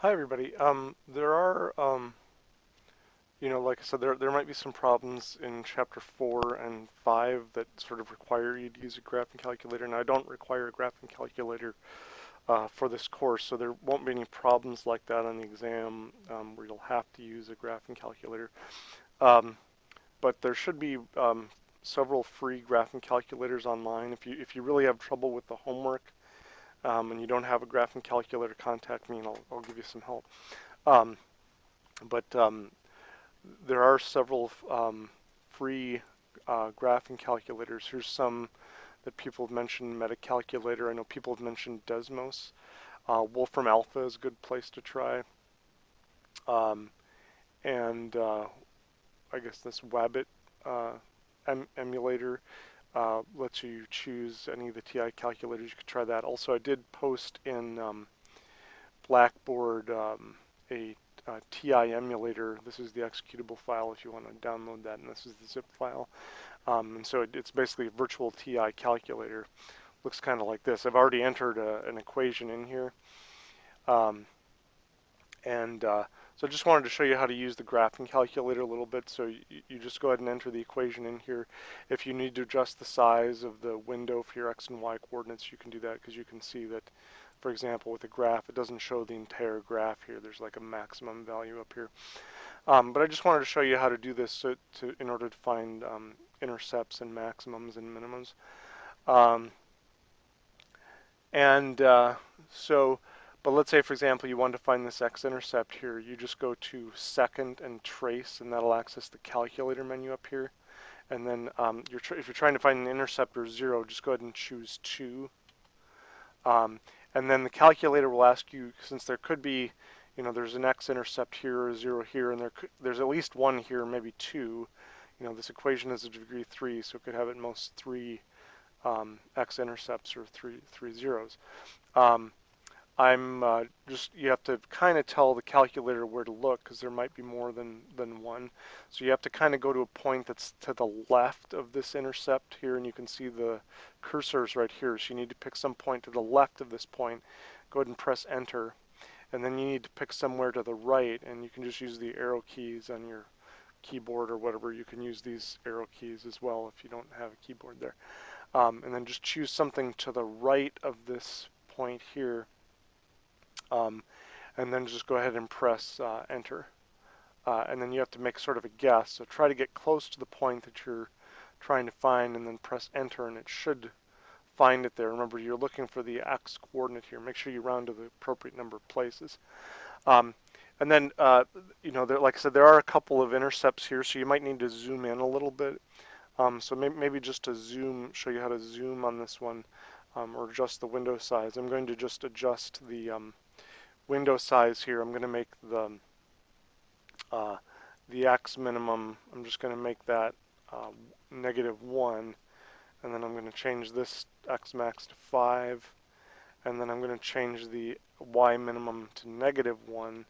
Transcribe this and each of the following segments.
Hi everybody. There are, like I said, there might be some problems in chapter 4 and 5 that sort of require you to use a graphing calculator. Now, I don't require a graphing calculator for this course, so there won't be any problems like that on the exam where you'll have to use a graphing calculator. Um, but there should be several free graphing calculators online. If you really have trouble with the homework and you don't have a graphing calculator, contact me and I'll give you some help. Um, but there are several free graphing calculators. Here's some that people have mentioned: MetaCalculator. I know people have mentioned Desmos. Wolfram Alpha is a good place to try. Um, and I guess this Wabbit emulator lets you choose any of the TI calculators. You could try that. Also, I did post in Blackboard a TI emulator. This is the executable file if you want to download that, and this is the zip file. And so it's basically a virtual TI calculator. Looks kind of like this. I've already entered an equation in here. Um, and so I just wanted to show you how to use the graphing calculator a little bit. So you just go ahead and enter the equation in here. If you need to adjust the size of the window for your x and y coordinates, you can do that, because you can see that, for example, with a graph, it doesn't show the entire graph here. There's like a maximum value up here. But I just wanted to show you how to do this in order to find intercepts and maximums and minimums. Um, and so, but let's say, for example, you want to find this x-intercept here. You just go to second and trace, and that'll access the calculator menu up here. And then if you're trying to find an intercept or 0, just go ahead and choose 2. And then the calculator will ask you, since there could be, there's an x-intercept here or a 0 here, and there's at least 1 here, maybe 2. This equation is a degree 3, so it could have at most 3 x-intercepts or three zeros. You have to kind of tell the calculator where to look, because there might be more than one. So you have to kind of go to a point that's to the left of this intercept here, and you can see the cursors right here. So you need to pick some point to the left of this point. Go ahead and press enter. And then you need to pick somewhere to the right, and you can just use the arrow keys on your keyboard or whatever. You can use these arrow keys as well if you don't have a keyboard there. And then just choose something to the right of this point here. And then just go ahead and press enter. And then you have to make sort of a guess. So try to get close to the point that you're trying to find, and then press enter, and it should find it there. Remember, you're looking for the x coordinate here. Make sure you round to the appropriate number of places. And then, like I said, there are a couple of intercepts here, so you might need to zoom in a little bit. So maybe just to show you how to zoom on this one, or adjust the window size. I'm going to just adjust the window size here. I'm going to make the x minimum, I'm just going to make that -1, and then I'm going to change this x max to 5, and then I'm going to change the y minimum to -1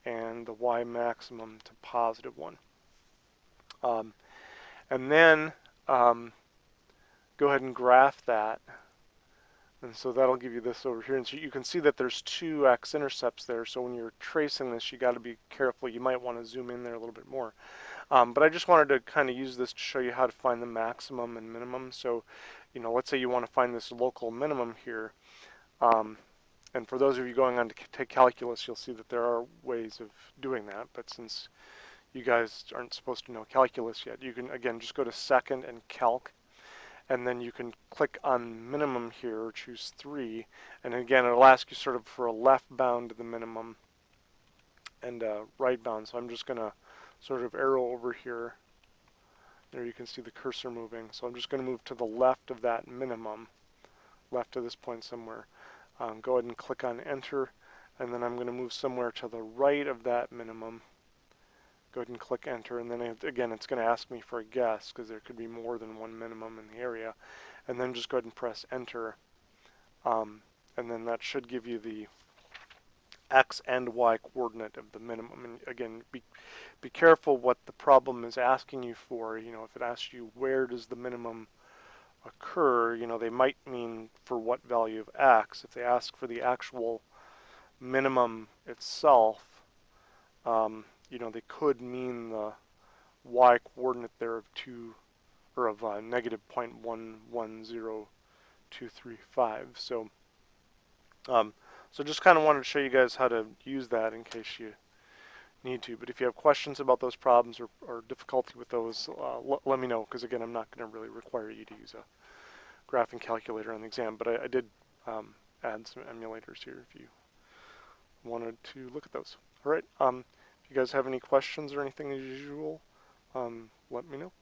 and the y maximum to +1. And then go ahead and graph that. And so that'll give you this over here. And so you can see that there's 2 x-intercepts there. So when you're tracing this, you got to be careful. You might want to zoom in there a little bit more. But I just wanted to kind of use this to show you how to find the maximum and minimum. So, let's say you want to find this local minimum here. And for those of you going on to take calculus, you'll see that there are ways of doing that. But since you guys aren't supposed to know calculus yet, you can, again, just go to second and calc. And then you can click on minimum here, or choose 3. And again, it'll ask you sort of for a left bound to the minimum and a right bound. So I'm just going to sort of arrow over here. There you can see the cursor moving. So I'm just going to move to the left of that minimum, left of this point somewhere. Go ahead and click on enter. And then I'm going to move somewhere to the right of that minimum. Go ahead and click enter, and then again it's going to ask me for a guess, because there could be more than one minimum in the area. And then just go ahead and press enter, and then that should give you the x and y coordinate of the minimum. And again, be careful what the problem is asking you for. If it asks you where does the minimum occur, they might mean for what value of x. If they ask for the actual minimum itself, you know, they could mean the y coordinate there of 2 or of negative 0.110235. So just kind of wanted to show you guys how to use that in case you need to. But if you have questions about those problems or difficulty with those, let me know, because again, I'm not going to really require you to use a graphing calculator on the exam, but I did add some emulators here if you wanted to look at those. All right. If you guys have any questions or anything as usual, let me know.